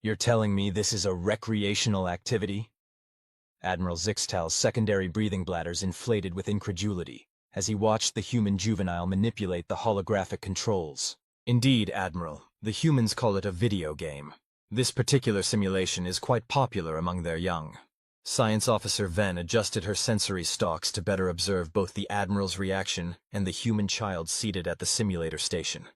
You're telling me this is a recreational activity? Admiral Zixtal's secondary breathing bladders inflated with incredulity as he watched the human juvenile manipulate the holographic controls. Indeed, Admiral, the humans call it a video game. This particular simulation is quite popular among their young. Science Officer Ven adjusted her sensory stalks to better observe both the Admiral's reaction and the human child seated at the simulator station.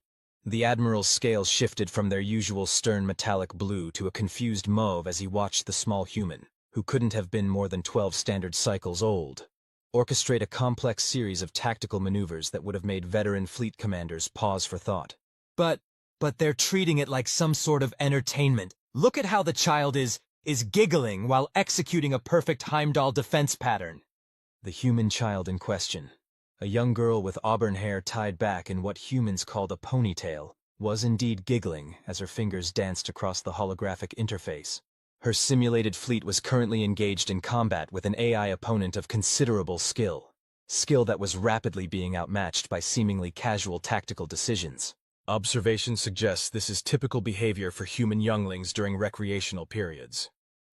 The Admiral's scales shifted from their usual stern metallic blue to a confused mauve as he watched the small human, who couldn't have been more than 12 standard cycles old, orchestrate a complex series of tactical maneuvers that would have made veteran fleet commanders pause for thought. But they're treating it like some sort of entertainment. Look at how the child is giggling while executing a perfect Heimdall defense pattern. The human child in question, a young girl with auburn hair tied back in what humans called a ponytail, was indeed giggling as her fingers danced across the holographic interface. Her simulated fleet was currently engaged in combat with an AI opponent of considerable skill that was rapidly being outmatched by seemingly casual tactical decisions. Observation suggests this is typical behavior for human younglings during recreational periods,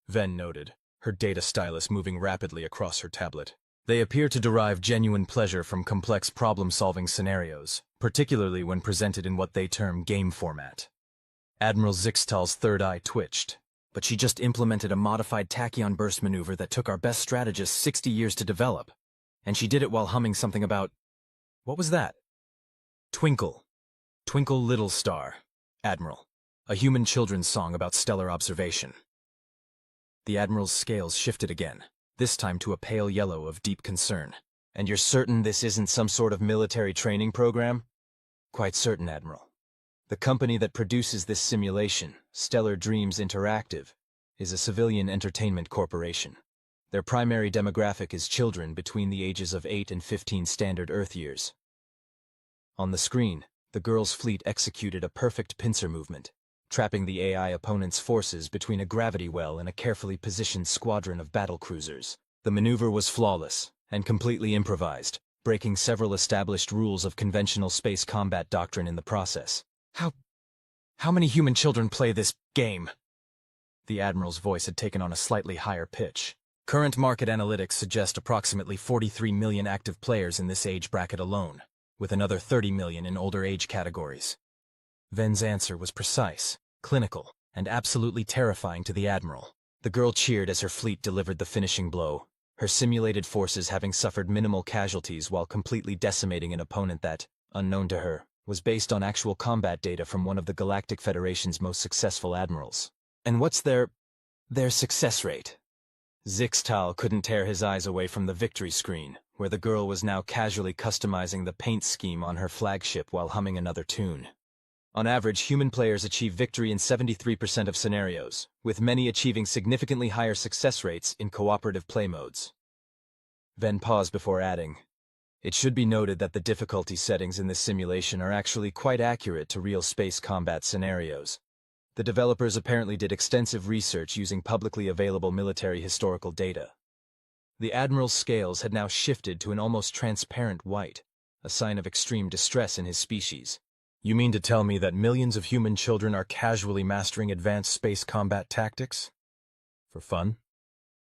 Ven noted, her data stylus moving rapidly across her tablet. They appear to derive genuine pleasure from complex problem-solving scenarios, particularly when presented in what they term game format. Admiral Zixtal's third eye twitched, but she just implemented a modified tachyon burst maneuver that took our best strategists 60 years to develop, and she did it while humming something about... What was that? Twinkle. Twinkle Little Star, Admiral, a human children's song about stellar observation. The Admiral's scales shifted again, this time to a pale yellow of deep concern. And you're certain this isn't some sort of military training program? Quite certain, Admiral. The company that produces this simulation, Stellar Dreams Interactive, is a civilian entertainment corporation. Their primary demographic is children between the ages of 8 and 15 standard Earth years. On the screen, the girl's fleet executed a perfect pincer movement, trapping the AI opponent's forces between a gravity well and a carefully positioned squadron of battlecruisers. The maneuver was flawless and completely improvised, breaking several established rules of conventional space combat doctrine in the process. How many human children play this game? The Admiral's voice had taken on a slightly higher pitch. Current market analytics suggest approximately 43 million active players in this age bracket alone, with another 30 million in older age categories. Ven's answer was precise, clinical, and absolutely terrifying to the Admiral. The girl cheered as her fleet delivered the finishing blow, her simulated forces having suffered minimal casualties while completely decimating an opponent that, unknown to her, was based on actual combat data from one of the Galactic Federation's most successful admirals. And what's their success rate? Zixtal couldn't tear his eyes away from the victory screen, where the girl was now casually customizing the paint scheme on her flagship while humming another tune. On average, human players achieve victory in 73% of scenarios, with many achieving significantly higher success rates in cooperative play modes. Ven paused before adding, "It should be noted that the difficulty settings in this simulation are actually quite accurate to real space combat scenarios. The developers apparently did extensive research using publicly available military historical data." The Admiral's scales had now shifted to an almost transparent white, a sign of extreme distress in his species. "You mean to tell me that millions of human children are casually mastering advanced space combat tactics? For fun?"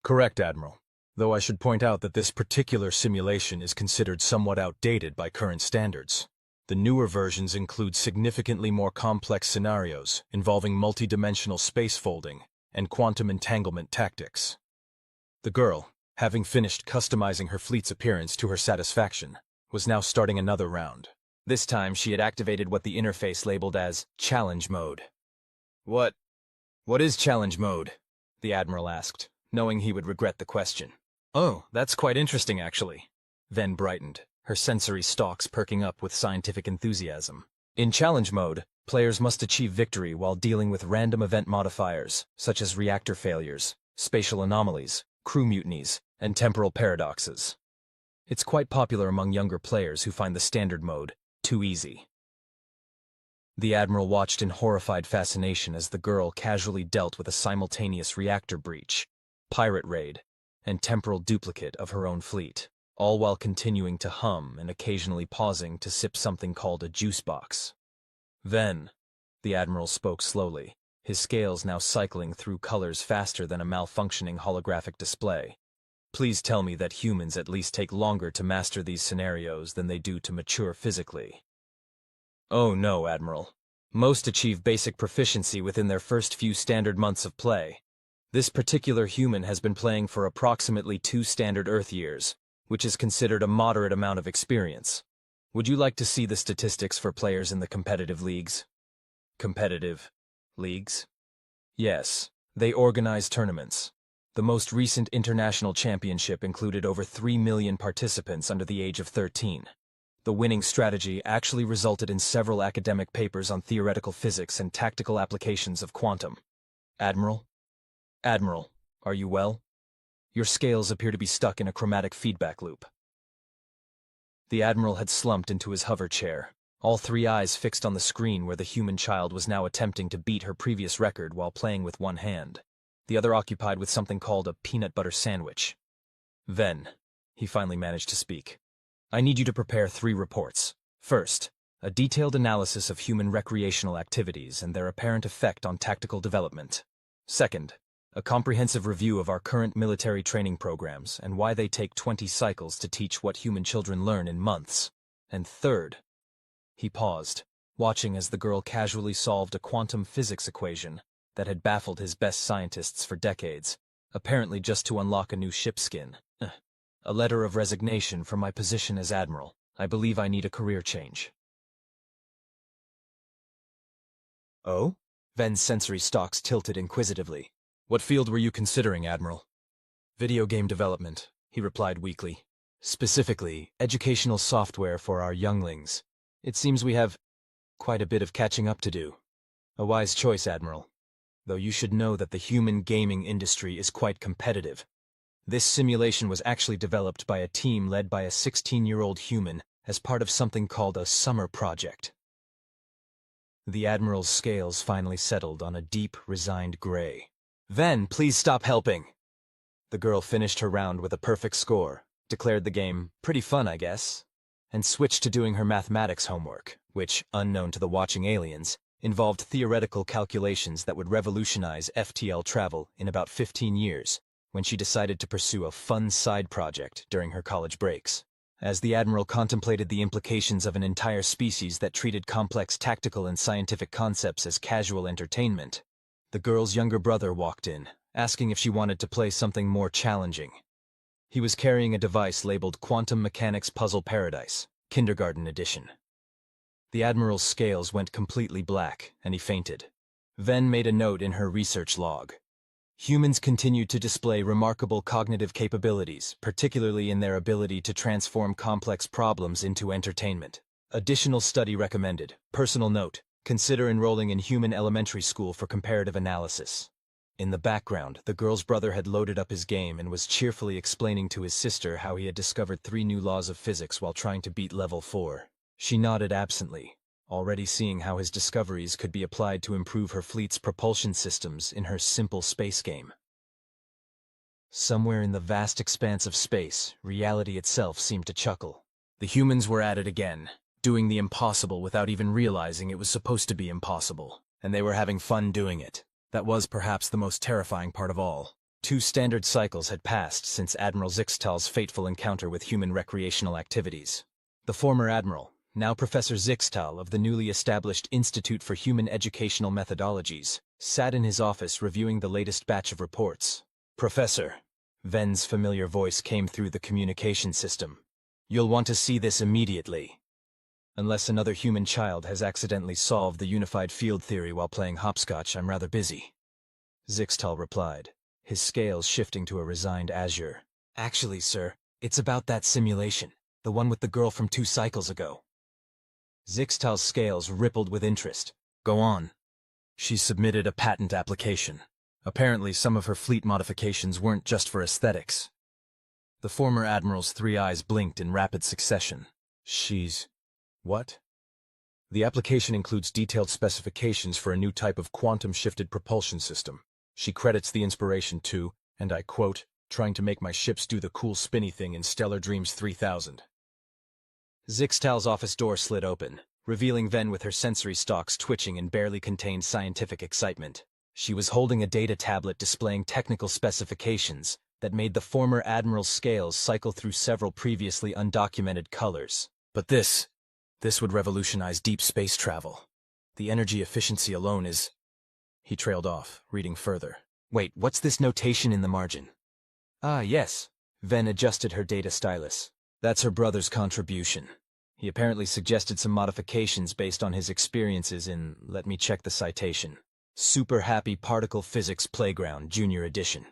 "Correct, Admiral. Though I should point out that this particular simulation is considered somewhat outdated by current standards. The newer versions include significantly more complex scenarios involving multidimensional space folding and quantum entanglement tactics." The girl, having finished customizing her fleet's appearance to her satisfaction, was now starting another round. This time she had activated what the interface labeled as Challenge Mode. What is Challenge Mode?" the Admiral asked, knowing he would regret the question. "Oh, that's quite interesting, actually." Ven brightened, her sensory stalks perking up with scientific enthusiasm. "In Challenge Mode, players must achieve victory while dealing with random event modifiers, such as reactor failures, spatial anomalies, crew mutinies, and temporal paradoxes. It's quite popular among younger players who find the standard mode too easy." The Admiral watched in horrified fascination as the girl casually dealt with a simultaneous reactor breach, pirate raid, and temporal duplicate of her own fleet, all while continuing to hum and occasionally pausing to sip something called a juice box. "Ven," the Admiral spoke slowly, his scales now cycling through colors faster than a malfunctioning holographic display. Please tell me that humans at least take longer to master these scenarios than they do to mature physically. Oh no, Admiral. Most achieve basic proficiency within their first few standard months of play. This particular human has been playing for approximately 2 standard Earth years, which is considered a moderate amount of experience. Would you like to see the statistics for players in the competitive leagues? Competitive leagues? Yes, they organize tournaments. The most recent international championship included over 3 million participants under the age of 13. The winning strategy actually resulted in several academic papers on theoretical physics and tactical applications of quantum. Admiral? Admiral, are you well? Your scales appear to be stuck in a chromatic feedback loop. The Admiral had slumped into his hover chair, all 3 eyes fixed on the screen where the human child was now attempting to beat her previous record while playing with one hand, the other occupied with something called a peanut butter sandwich. Ven, he finally managed to speak. I need you to prepare 3 reports. First, a detailed analysis of human recreational activities and their apparent effect on tactical development. Second, a comprehensive review of our current military training programs and why they take 20 cycles to teach what human children learn in months. And third, he paused, watching as the girl casually solved a quantum physics equation that had baffled his best scientists for decades, apparently just to unlock a new ship skin. A letter of resignation from my position as Admiral. I believe I need a career change. Oh? Ven's sensory stalks tilted inquisitively. What field were you considering, Admiral? Video game development, he replied weakly. Specifically, educational software for our younglings. It seems we have quite a bit of catching up to do. A wise choice, Admiral. Though you should know that the human gaming industry is quite competitive. This simulation was actually developed by a team led by a 16-year-old human as part of something called a summer project. The Admiral's scales finally settled on a deep, resigned gray. Ven, please stop helping. The girl finished her round with a perfect score, declared the game pretty fun, I guess, and switched to doing her mathematics homework, which, unknown to the watching aliens, involved theoretical calculations that would revolutionize FTL travel in about 15 years, when she decided to pursue a fun side project during her college breaks. As the Admiral contemplated the implications of an entire species that treated complex tactical and scientific concepts as casual entertainment, the girl's younger brother walked in, asking if she wanted to play something more challenging. He was carrying a device labeled Quantum Mechanics Puzzle Paradise, Kindergarten Edition. The Admiral's scales went completely black, and he fainted. Ven made a note in her research log. Humans continued to display remarkable cognitive capabilities, particularly in their ability to transform complex problems into entertainment. Additional study recommended. Personal note. Consider enrolling in human elementary school for comparative analysis. In the background, the girl's brother had loaded up his game and was cheerfully explaining to his sister how he had discovered 3 new laws of physics while trying to beat level 4. She nodded absently, already seeing how his discoveries could be applied to improve her fleet's propulsion systems in her simple space game. Somewhere in the vast expanse of space, reality itself seemed to chuckle. The humans were at it again, doing the impossible without even realizing it was supposed to be impossible, and they were having fun doing it. That was perhaps the most terrifying part of all. 2 standard cycles had passed since Admiral Zixtal's fateful encounter with human recreational activities. The former Admiral, now Professor Zixtal of the newly established Institute for Human Educational Methodologies, sat in his office reviewing the latest batch of reports. Professor, Ven's familiar voice came through the communication system. You'll want to see this immediately. Unless another human child has accidentally solved the unified field theory while playing hopscotch, I'm rather busy. Zixtal replied, his scales shifting to a resigned azure. Actually, sir, it's about that simulation, the one with the girl from 2 cycles ago. Zixtal's scales rippled with interest. Go on. She submitted a patent application. Apparently some of her fleet modifications weren't just for aesthetics. The former Admiral's 3 eyes blinked in rapid succession. She's... What? The application includes detailed specifications for a new type of quantum-shifted propulsion system. She credits the inspiration to, and I quote, trying to make my ships do the cool spinny thing in Stellar Dreams 3000. Zixtal's office door slid open, revealing Ven with her sensory stalks twitching in barely contained scientific excitement. She was holding a data tablet displaying technical specifications that made the former Admiral's scales cycle through several previously undocumented colors. But this would revolutionize deep space travel. The energy efficiency alone is... He trailed off, reading further. Wait, what's this notation in the margin? Ah, yes. Ven adjusted her data stylus. That's her brother's contribution. He apparently suggested some modifications based on his experiences in, let me check the citation, Super Happy Particle Physics Playground, Junior Edition.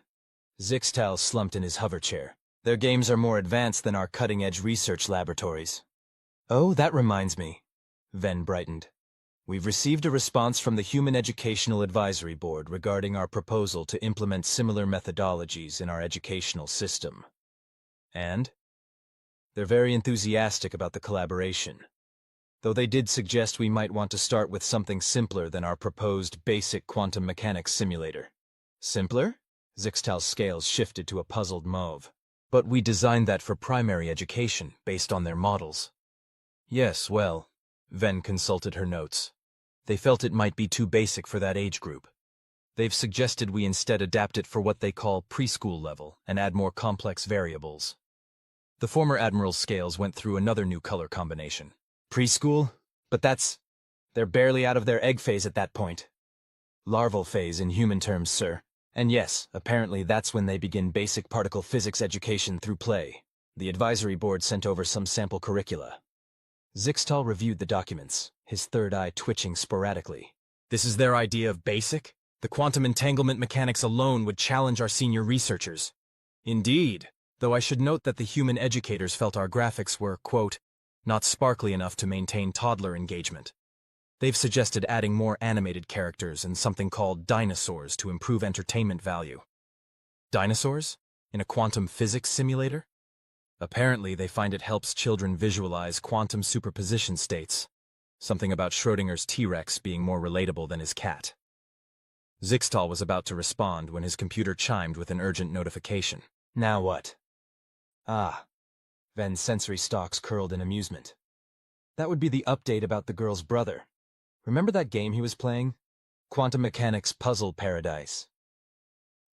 Zixtal slumped in his hoverchair. Their games are more advanced than our cutting-edge research laboratories. Oh, that reminds me. Ven brightened. We've received a response from the Human Educational Advisory Board regarding our proposal to implement similar methodologies in our educational system. And? They're very enthusiastic about the collaboration, though they did suggest we might want to start with something simpler than our proposed basic quantum mechanics simulator. Simpler? Zixtal's scales shifted to a puzzled mauve. But we designed that for primary education, based on their models. Yes, well, Ven consulted her notes. They felt it might be too basic for that age group. They've suggested we instead adapt it for what they call preschool level and add more complex variables. The former Admiral's scales went through another new color combination. Preschool? But they're barely out of their egg phase at that point. Larval phase in human terms, sir. And yes, apparently that's when they begin basic particle physics education through play. The advisory board sent over some sample curricula. Zixtal reviewed the documents, his third eye twitching sporadically. This is their idea of basic? The quantum entanglement mechanics alone would challenge our senior researchers. Indeed, though I should note that the human educators felt our graphics were, quote, not sparkly enough to maintain toddler engagement. They've suggested adding more animated characters and something called dinosaurs to improve entertainment value. Dinosaurs? In a quantum physics simulator? Apparently, they find it helps children visualize quantum superposition states. Something about Schrödinger's T-Rex being more relatable than his cat. Zixtal was about to respond when his computer chimed with an urgent notification. Now what? Ah. Ven's sensory stalks curled in amusement. That would be the update about the girl's brother. Remember that game he was playing? Quantum Mechanics Puzzle Paradise.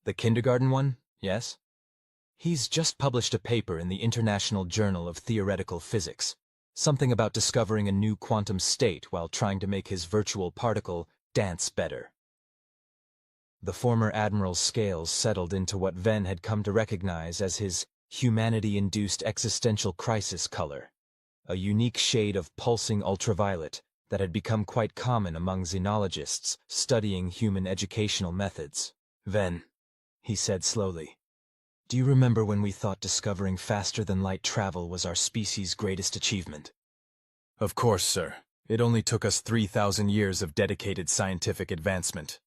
The kindergarten one, yes? He's just published a paper in the International Journal of Theoretical Physics. Something about discovering a new quantum state while trying to make his virtual particle dance better. The former Admiral's scales settled into what Ven had come to recognize as his humanity-induced existential crisis color, a unique shade of pulsing ultraviolet that had become quite common among xenologists studying human educational methods. Ven, he said slowly, do you remember when we thought discovering faster-than-light travel was our species' greatest achievement? Of course, sir. It only took us 3,000 years of dedicated scientific advancement.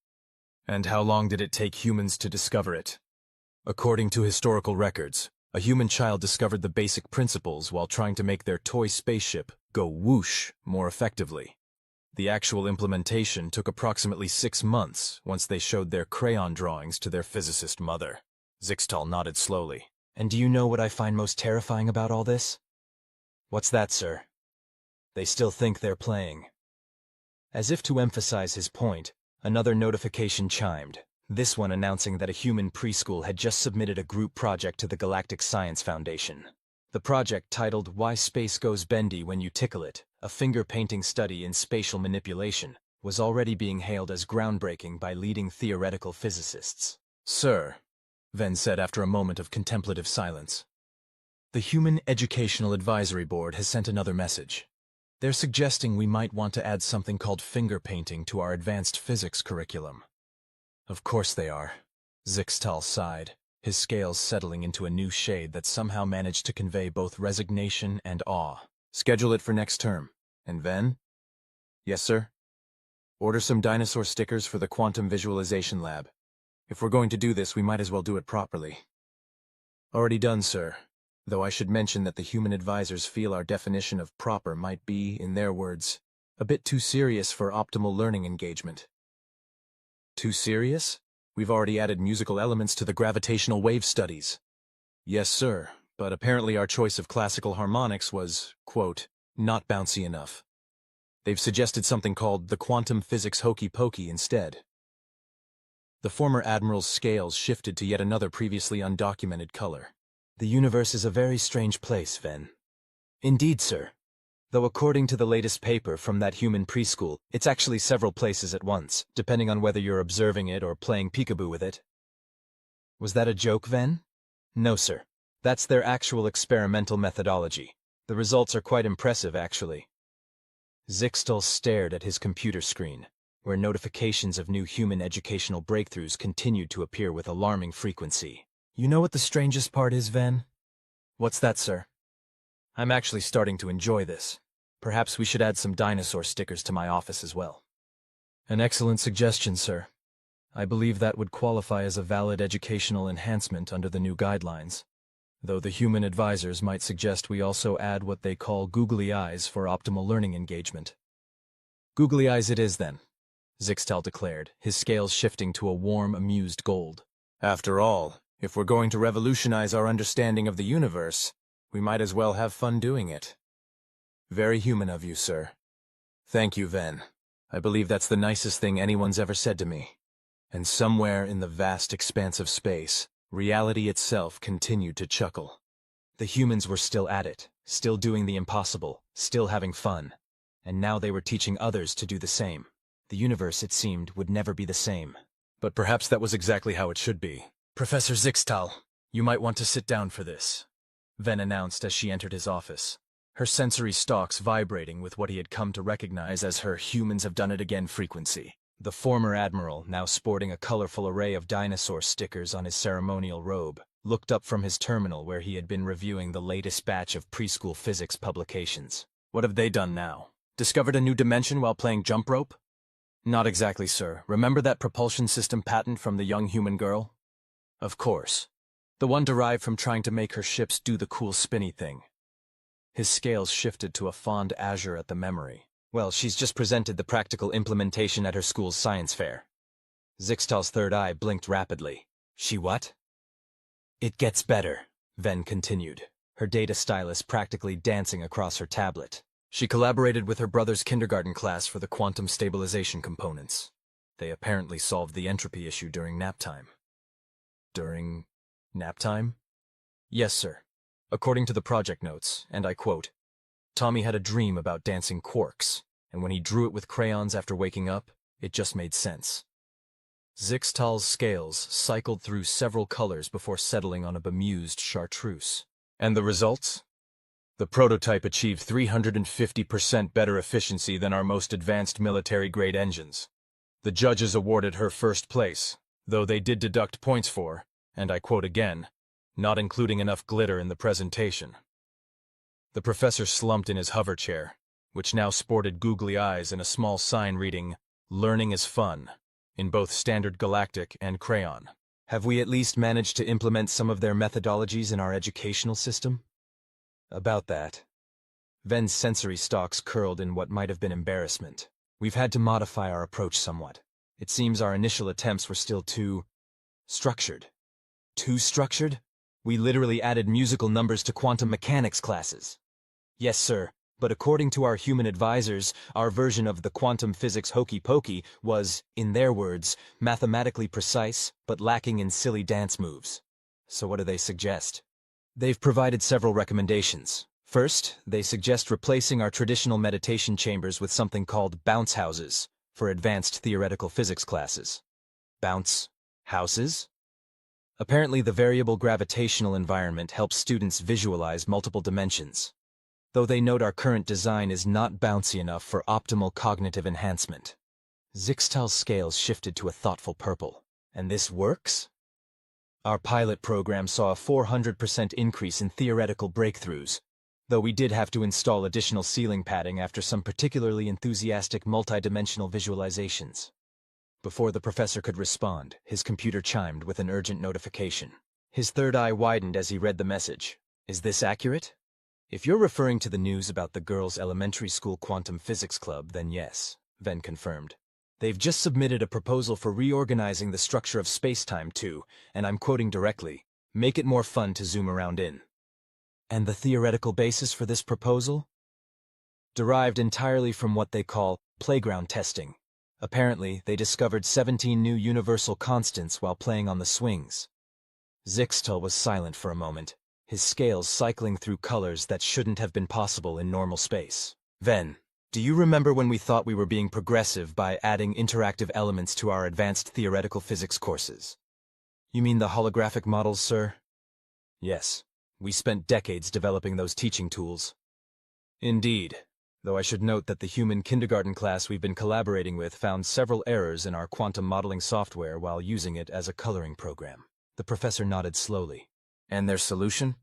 And how long did it take humans to discover it? According to historical records, a human child discovered the basic principles while trying to make their toy spaceship go whoosh more effectively. The actual implementation took approximately 6 months once they showed their crayon drawings to their physicist mother. Zixtal nodded slowly. And do you know what I find most terrifying about all this? What's that, sir? They still think they're playing. As if to emphasize his point, another notification chimed, this one announcing that a human preschool had just submitted a group project to the Galactic Science Foundation. The project, titled Why Space Goes Bendy When You Tickle It, a finger-painting study in spatial manipulation, was already being hailed as groundbreaking by leading theoretical physicists. Sir, Ven said after a moment of contemplative silence, the Human Educational Advisory Board has sent another message. They're suggesting we might want to add something called finger painting to our advanced physics curriculum. Of course they are. Zixtal sighed, his scales settling into a new shade that somehow managed to convey both resignation and awe. Schedule it for next term. And Ven? Yes, sir? Order some dinosaur stickers for the Quantum Visualization Lab. If we're going to do this, we might as well do it properly. Already done, sir. Though I should mention that the human advisors feel our definition of proper might be, in their words, a bit too serious for optimal learning engagement. Too serious? We've already added musical elements to the gravitational wave studies. Yes, sir, but apparently our choice of classical harmonics was, quote, not bouncy enough. They've suggested something called the quantum physics hokey pokey instead. The former admiral's scales shifted to yet another previously undocumented color. The universe is a very strange place, Ven. Indeed, sir. Though according to the latest paper from that human preschool, it's actually several places at once, depending on whether you're observing it or playing peekaboo with it. Was that a joke, Ven? No, sir. That's their actual experimental methodology. The results are quite impressive, actually. Zixtal stared at his computer screen, where notifications of new human educational breakthroughs continued to appear with alarming frequency. You know what the strangest part is, Ven? What's that, sir? I'm actually starting to enjoy this. Perhaps we should add some dinosaur stickers to my office as well. An excellent suggestion, sir. I believe that would qualify as a valid educational enhancement under the new guidelines, though the human advisors might suggest we also add what they call googly eyes for optimal learning engagement. Googly eyes it is, then, Zixtal declared, his scales shifting to a warm, amused gold. After all, if we're going to revolutionize our understanding of the universe, we might as well have fun doing it. Very human of you, sir. Thank you, Ven. I believe that's the nicest thing anyone's ever said to me. And somewhere in the vast expanse of space, reality itself continued to chuckle. The humans were still at it, still doing the impossible, still having fun. And now they were teaching others to do the same. The universe, it seemed, would never be the same. But perhaps that was exactly how it should be. Professor Zixtal, you might want to sit down for this, Ven announced as she entered his office, her sensory stalks vibrating with what he had come to recognize as her humans have done it again frequency. The former admiral, now sporting a colorful array of dinosaur stickers on his ceremonial robe, looked up from his terminal where he had been reviewing the latest batch of preschool physics publications. What have they done now? Discovered a new dimension while playing jump rope? Not exactly, sir. Remember that propulsion system patent from the young human girl? Of course. The one derived from trying to make her ships do the cool spinny thing. His scales shifted to a fond azure at the memory. Well, she's just presented the practical implementation at her school's science fair. Zixtal's third eye blinked rapidly. She what? It gets better, Ven continued, her data stylus practically dancing across her tablet. She collaborated with her brother's kindergarten class for the quantum stabilization components. They apparently solved the entropy issue during nap time. During nap time? Yes, sir. According to the project notes, and I quote, Tommy had a dream about dancing quarks, and when he drew it with crayons after waking up, it just made sense. Zixtal's scales cycled through several colors before settling on a bemused chartreuse. And the results? The prototype achieved 350% better efficiency than our most advanced military-grade engines. The judges awarded her first place, though they did deduct points for, and I quote again, not including enough glitter in the presentation. The professor slumped in his hover chair, which now sported googly eyes and a small sign reading, Learning is Fun, in both standard galactic and crayon. Have we at least managed to implement some of their methodologies in our educational system? About that. Ven's sensory stalks curled in what might have been embarrassment. We've had to modify our approach somewhat. It seems our initial attempts were still too structured. Too structured? We literally added musical numbers to quantum mechanics classes. Yes, sir, but according to our human advisors, our version of the quantum physics hokey-pokey was, in their words, mathematically precise, but lacking in silly dance moves. So what do they suggest? They've provided several recommendations. First, they suggest replacing our traditional meditation chambers with something called bounce houses for advanced theoretical physics classes. Bounce houses? Apparently, the variable gravitational environment helps students visualize multiple dimensions, though they note our current design is not bouncy enough for optimal cognitive enhancement. Zixtal's scales shifted to a thoughtful purple. And this works? Our pilot program saw a 400% increase in theoretical breakthroughs, though we did have to install additional ceiling padding after some particularly enthusiastic multidimensional visualizations. Before the professor could respond, his computer chimed with an urgent notification. His third eye widened as he read the message. Is this accurate? If you're referring to the news about the girls' elementary school quantum physics club, then yes, Ven confirmed. They've just submitted a proposal for reorganizing the structure of space-time to, and I'm quoting directly, make it more fun to zoom around in. And the theoretical basis for this proposal? Derived entirely from what they call playground testing, Apparently, they discovered 17 new universal constants while playing on the swings. Zixtal was silent for a moment, his scales cycling through colors that shouldn't have been possible in normal space. Ven, do you remember when we thought we were being progressive by adding interactive elements to our advanced theoretical physics courses? You mean the holographic models, sir? Yes, we spent decades developing those teaching tools. Indeed, though I should note that the human kindergarten class we've been collaborating with found several errors in our quantum modeling software while using it as a coloring program. The professor nodded slowly. And their solution?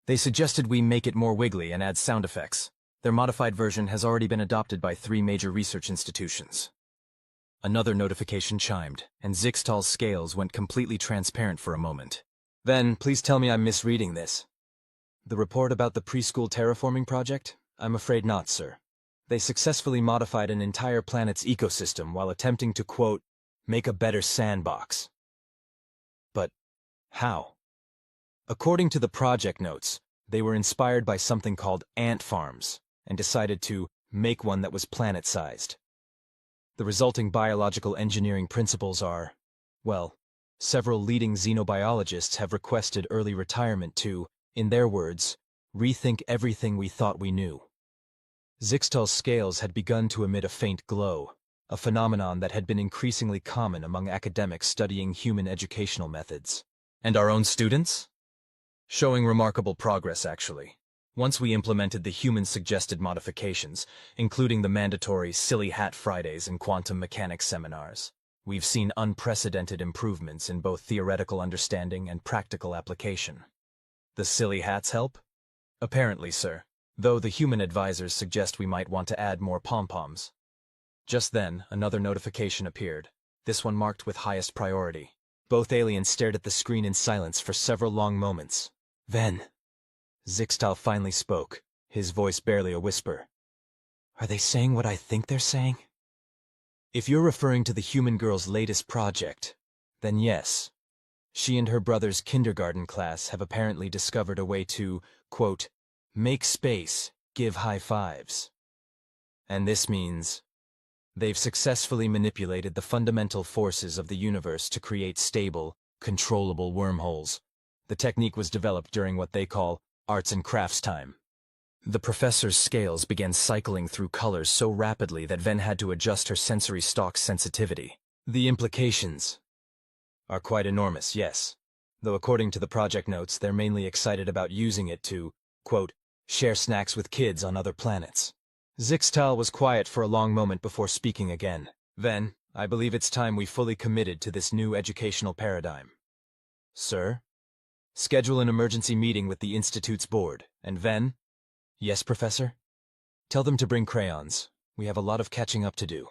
They suggested we make it more wiggly and add sound effects. Their modified version has already been adopted by 3 major research institutions. Another notification chimed, and Zixtal's scales went completely transparent for a moment. Then, please tell me I'm misreading this. The report about the preschool terraforming project? I'm afraid not, sir. They successfully modified an entire planet's ecosystem while attempting to, quote, make a better sandbox. But how? According to the project notes, they were inspired by something called ant farms and decided to make one that was planet-sized. The resulting biological engineering principles are, well, several leading xenobiologists have requested early retirement to, in their words, rethink everything we thought we knew. Zixtal's scales had begun to emit a faint glow, a phenomenon that had been increasingly common among academics studying human educational methods. And our own students? Showing remarkable progress, actually. Once we implemented the human-suggested modifications, including the mandatory Silly Hat Fridays and quantum mechanics seminars, we've seen unprecedented improvements in both theoretical understanding and practical application. The silly hats help? Apparently, sir, though the human advisors suggest we might want to add more pom-poms. Just then, another notification appeared, this one marked with highest priority. Both aliens stared at the screen in silence for several long moments. Then, Zixtal finally spoke, his voice barely a whisper. Are they saying what I think they're saying? If you're referring to the human girl's latest project, then yes. She and her brother's kindergarten class have apparently discovered a way to, quote, make space, give high fives. And this means they've successfully manipulated the fundamental forces of the universe to create stable, controllable wormholes. The technique was developed during what they call arts and crafts time. The professor's scales began cycling through colors so rapidly that Ven had to adjust her sensory stalk's sensitivity. The implications are quite enormous, yes, though according to the project notes, they're mainly excited about using it to, quote, share snacks with kids on other planets. Zixtal was quiet for a long moment before speaking again. Ven, I believe it's time we fully committed to this new educational paradigm. Sir? Schedule an emergency meeting with the Institute's board, and Ven? Yes, Professor? Tell them to bring crayons. We have a lot of catching up to do.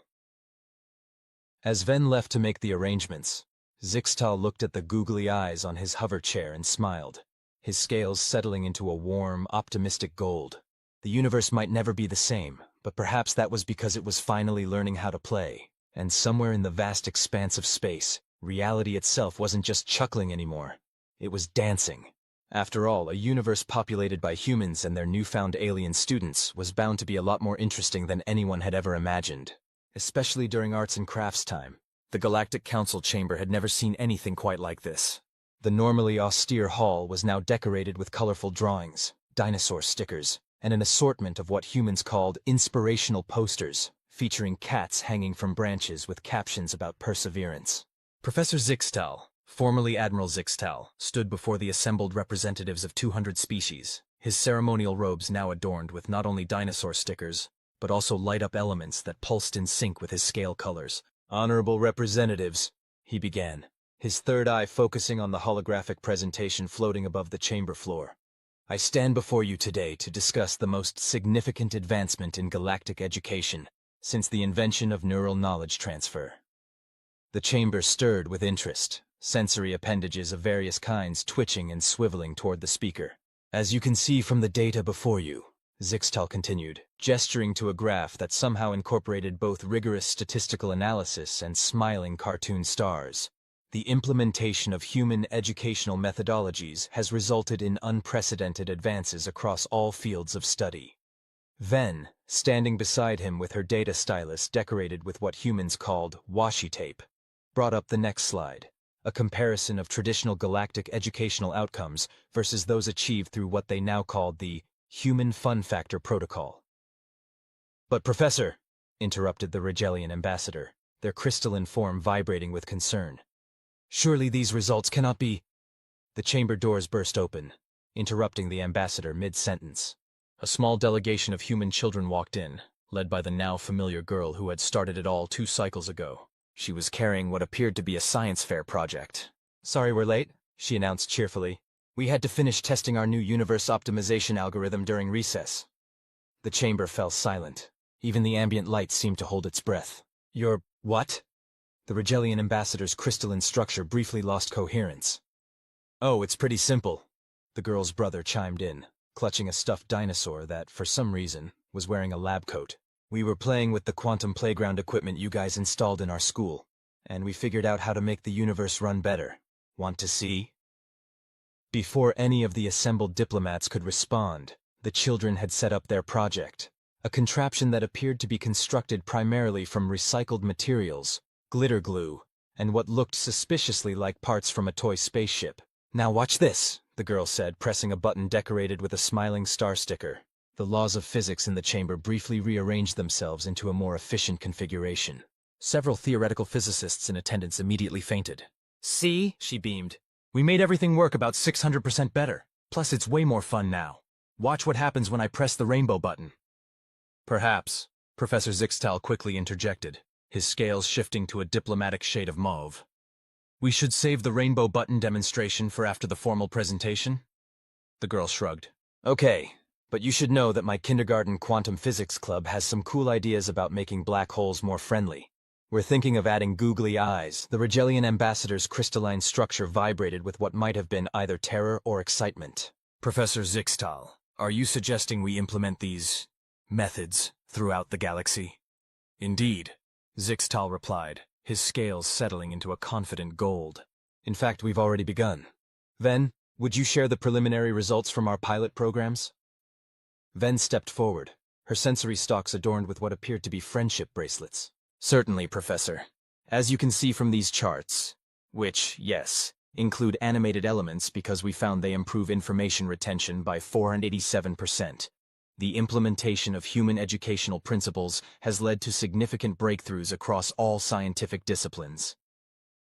As Ven left to make the arrangements, Zixtal looked at the googly eyes on his hover chair and smiled, his scales settling into a warm, optimistic gold. The universe might never be the same, but perhaps that was because it was finally learning how to play. And somewhere in the vast expanse of space, reality itself wasn't just chuckling anymore. It was dancing. After all, a universe populated by humans and their newfound alien students was bound to be a lot more interesting than anyone had ever imagined. Especially during arts and crafts time. The Galactic Council chamber had never seen anything quite like this. The normally austere hall was now decorated with colorful drawings, dinosaur stickers, and an assortment of what humans called inspirational posters, featuring cats hanging from branches with captions about perseverance. Professor Zixtal, formerly Admiral Zixtal, stood before the assembled representatives of 200 species, his ceremonial robes now adorned with not only dinosaur stickers, but also light-up elements that pulsed in sync with his scale colors. Honorable representatives, he began, his third eye focusing on the holographic presentation floating above the chamber floor. I stand before you today to discuss the most significant advancement in galactic education since the invention of neural knowledge transfer. The chamber stirred with interest, sensory appendages of various kinds twitching and swiveling toward the speaker. As you can see from the data before you, Zixtal continued, gesturing to a graph that somehow incorporated both rigorous statistical analysis and smiling cartoon stars. The implementation of human educational methodologies has resulted in unprecedented advances across all fields of study. Ven, standing beside him with her data stylus decorated with what humans called washi tape, brought up the next slide, a comparison of traditional galactic educational outcomes versus those achieved through what they now called the Human Fun Factor Protocol. "But Professor," interrupted the Rigelian ambassador, their crystalline form vibrating with concern, "surely these results cannot be—" The chamber doors burst open, interrupting the ambassador mid-sentence. A small delegation of human children walked in, led by the now familiar girl who had started it all 2 cycles ago. She was carrying what appeared to be a science fair project. "Sorry we're late," she announced cheerfully. "We had to finish testing our new universe optimization algorithm during recess." The chamber fell silent. Even the ambient light seemed to hold its breath. "Your what?" The Rigelian ambassador's crystalline structure briefly lost coherence. "Oh, it's pretty simple," the girl's brother chimed in, clutching a stuffed dinosaur that, for some reason, was wearing a lab coat. "We were playing with the quantum playground equipment you guys installed in our school, and we figured out how to make the universe run better. Want to see?" Before any of the assembled diplomats could respond, the children had set up their project, a contraption that appeared to be constructed primarily from recycled materials, glitter glue, and what looked suspiciously like parts from a toy spaceship. "Now watch this," the girl said, pressing a button decorated with a smiling star sticker. The laws of physics in the chamber briefly rearranged themselves into a more efficient configuration. Several theoretical physicists in attendance immediately fainted. "See?" she beamed. "We made everything work about 600% better. Plus it's way more fun now. Watch what happens when I press the rainbow button." "Perhaps," Professor Zixtal quickly interjected, his scales shifting to a diplomatic shade of mauve. "We should save the rainbow button demonstration for after the formal presentation?" The girl shrugged. "Okay, but you should know that my kindergarten quantum physics club has some cool ideas about making black holes more friendly. We're thinking of adding googly eyes." The Rigelian ambassador's crystalline structure vibrated with what might have been either terror or excitement. "Professor Zixtal, are you suggesting we implement these methods throughout the galaxy?" "Indeed," Zixtal replied, his scales settling into a confident gold. "In fact, we've already begun. Ven, would you share the preliminary results from our pilot programs?" Ven stepped forward, her sensory stalks adorned with what appeared to be friendship bracelets. "Certainly, Professor. As you can see from these charts, which, yes, include animated elements because we found they improve information retention by 487%. The implementation of human educational principles has led to significant breakthroughs across all scientific disciplines."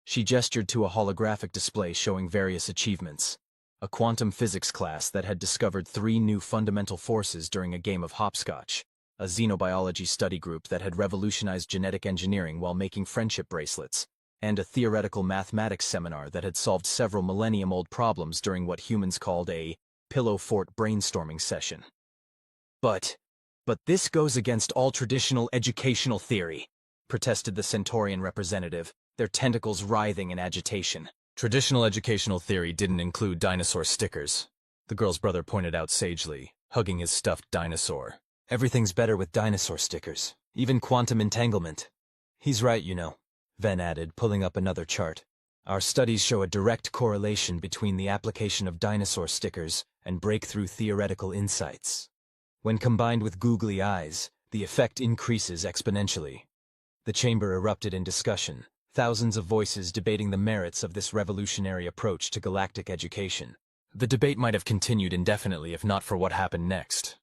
She gestured to a holographic display showing various achievements. A quantum physics class that had discovered 3 new fundamental forces during a game of hopscotch, a xenobiology study group that had revolutionized genetic engineering while making friendship bracelets, and a theoretical mathematics seminar that had solved several millennium-old problems during what humans called a pillow fort brainstorming session. But this goes against all traditional educational theory," protested the Centaurian representative, their tentacles writhing in agitation. "Traditional educational theory didn't include dinosaur stickers," the girl's brother pointed out sagely, hugging his stuffed dinosaur. "Everything's better with dinosaur stickers, even quantum entanglement." "He's right, you know," Ven added, pulling up another chart. "Our studies show a direct correlation between the application of dinosaur stickers and breakthrough theoretical insights. When combined with googly eyes, the effect increases exponentially." The chamber erupted in discussion, thousands of voices debating the merits of this revolutionary approach to galactic education. The debate might have continued indefinitely if not for what happened next.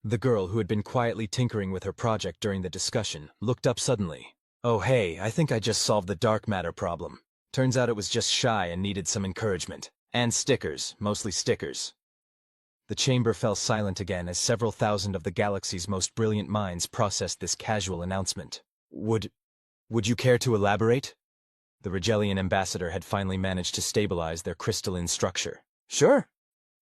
The girl, who had been quietly tinkering with her project during the discussion, looked up suddenly. "Oh hey, I think I just solved the dark matter problem. Turns out it was just shy and needed some encouragement. And stickers, mostly stickers." The chamber fell silent again as several thousand of the galaxy's most brilliant minds processed this casual announcement. Would you care to elaborate?" The Rigelian ambassador had finally managed to stabilize their crystalline structure. "Sure."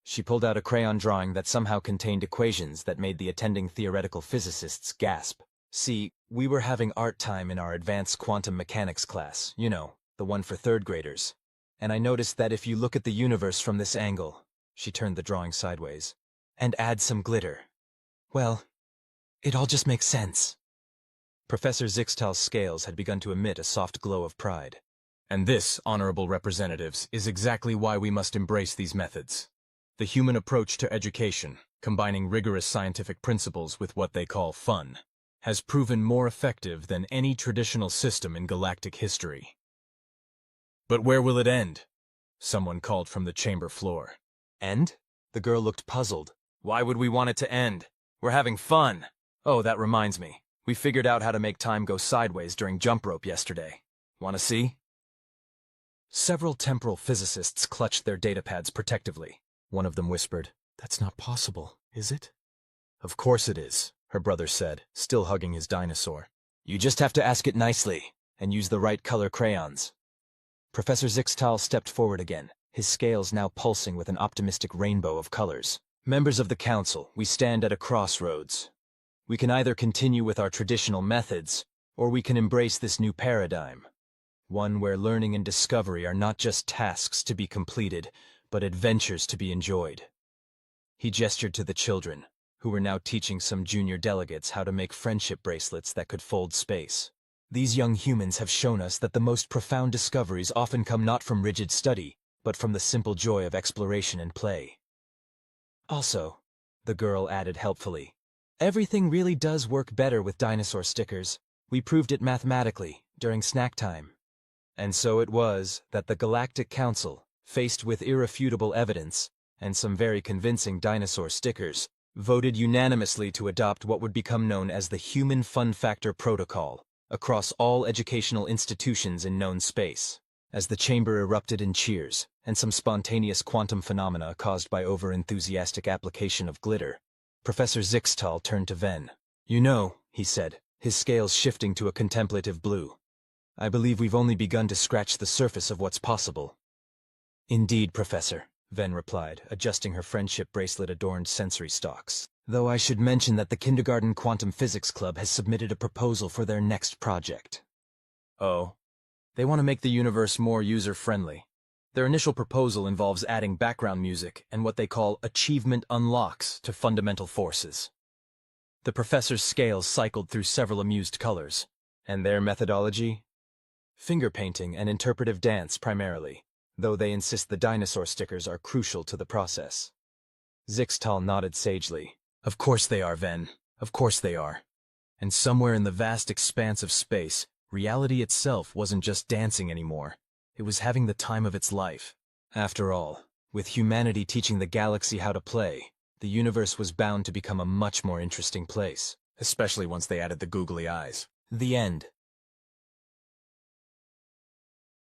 She pulled out a crayon drawing that somehow contained equations that made the attending theoretical physicists gasp. "See, we were having art time in our advanced quantum mechanics class, you know, the one for 3rd graders. And I noticed that if you look at the universe from this angle," she turned the drawing sideways, "and add some glitter, well, it all just makes sense." Professor Zixtal's scales had begun to emit a soft glow of pride. "And this, honorable representatives, is exactly why we must embrace these methods. The human approach to education, combining rigorous scientific principles with what they call fun, has proven more effective than any traditional system in galactic history. But where will it end? Someone called from the chamber floor. End? The girl looked puzzled. Why would we want it to end? We're having fun. Oh, that reminds me. We figured out how to make time go sideways during jump rope yesterday. Want to see? Several temporal physicists clutched their datapads protectively. One of them whispered, "That's not possible, is it?" "Of course it is," her brother said, still hugging his dinosaur. "You just have to ask it nicely, and use the right color crayons." Professor Zixtal stepped forward again, his scales now pulsing with an optimistic rainbow of colors. "Members of the Council, we stand at a crossroads. We can either continue with our traditional methods, or we can embrace this new paradigm. One where learning and discovery are not just tasks to be completed, but adventures to be enjoyed." He gestured to the children, who were now teaching some junior delegates how to make friendship bracelets that could fold space. "These young humans have shown us that the most profound discoveries often come not from rigid study, but from the simple joy of exploration and play. Also," the girl added helpfully, "everything really does work better with dinosaur stickers. We proved it mathematically, during snack time." And so it was that the Galactic Council, faced with irrefutable evidence, and some very convincing dinosaur stickers, voted unanimously to adopt what would become known as the Human Fun Factor Protocol across all educational institutions in known space. As the chamber erupted in cheers, and some spontaneous quantum phenomena caused by over-enthusiastic application of glitter, Professor Zixtal turned to Ven. "You know," he said, his scales shifting to a contemplative blue, "I believe we've only begun to scratch the surface of what's possible." "Indeed, Professor," Ven replied, adjusting her friendship bracelet-adorned sensory stalks. "Though I should mention that the Kindergarten Quantum Physics Club has submitted a proposal for their next project." "Oh? They want to make the universe more user-friendly. Their initial proposal involves adding background music and what they call achievement unlocks to fundamental forces." The professor's scales cycled through several amused colors. "And their methodology?" "Finger painting and interpretive dance primarily, though they insist the dinosaur stickers are crucial to the process." Zixtal nodded sagely. "Of course they are, Ven. Of course they are." And somewhere in the vast expanse of space, reality itself wasn't just dancing anymore. It was having the time of its life. After all, with humanity teaching the galaxy how to play, the universe was bound to become a much more interesting place, especially once they added the googly eyes. The end.